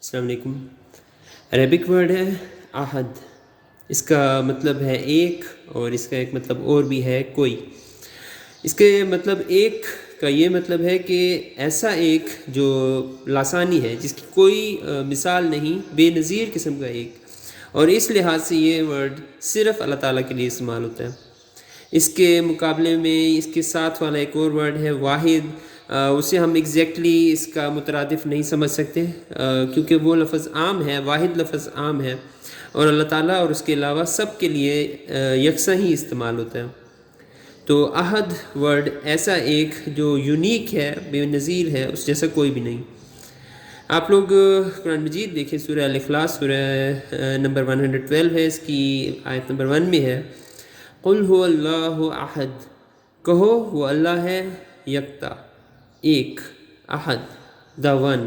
السلام علیکم۔ Arabic word ہے احد، اس کا مطلب ہے ایک، اور اس کا ایک مطلب اور بھی ہے کوئی۔ اس کے مطلب ایک کا یہ مطلب ہے کہ ایسا ایک جو لاسانی ہے، جس کی کوئی مثال نہیں، بے نظیر قسم کا ایک، اور اس لحاظ سے یہ ورڈ صرف اللہ تعالیٰ کے لیے استعمال ہوتا ہے۔ اس کے مقابلے میں اس کے ساتھ والا ایک اور ورڈ ہے واحد، اسے ہم ایگزیکٹلی اس کا مترادف نہیں سمجھ سکتے، کیونکہ وہ لفظ عام ہے، واحد لفظ عام ہے، اور اللہ تعالیٰ اور اس کے علاوہ سب کے لیے یکساں ہی استعمال ہوتا ہے۔ تو احد ورڈ ایسا ایک جو یونیک ہے، بے نظیر ہے، اس جیسا کوئی بھی نہیں۔ آپ لوگ قرآن مجید دیکھیں، سورہ الاخلاص، سورہ نمبر 112 ہے، اس کی آیت نمبر 1 میں ہے، قل هو اللہ احد، کہو وہ اللہ ہے یکتا، ایک، احد، دا ون۔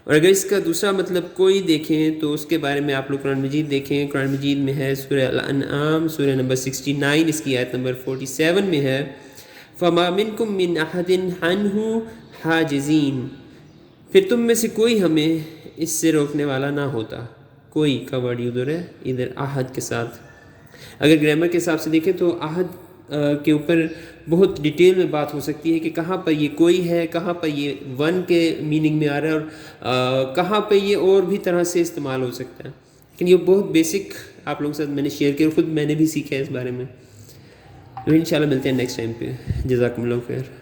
اور اگر اس کا دوسرا مطلب کوئی دیکھیں تو اس کے بارے میں آپ لوگ قرآن مجید دیکھیں۔ قرآن مجید میں ہے سورہ الانعام، سورہ نمبر 69، اس کی آیت نمبر 47 میں ہے، فما منکم من احد عنہ حاجزین، پھر تم میں سے کوئی ہمیں اس سے روکنے والا نہ ہوتا۔ کوئی کا ورڈ ادھر ہے، ادھر احد کے ساتھ۔ اگر گرامر کے حساب سے دیکھیں تو احد کے اوپر بہت ڈیٹیل میں بات ہو سکتی ہے کہ کہاں پر یہ کوئی ہے، کہاں پر یہ ون کے میننگ میں آ رہا ہے، اور کہاں پہ یہ اور بھی طرح سے استعمال ہو سکتا ہے۔ لیکن یہ بہت بیسک آپ لوگوں کے ساتھ میں نے شیئر کیا، اور خود میں نے بھی سیکھا ہے اس بارے میں۔ انشاءاللہ ملتے ہیں نیکسٹ ٹائم پہ۔ جزاکم اللہ خیر۔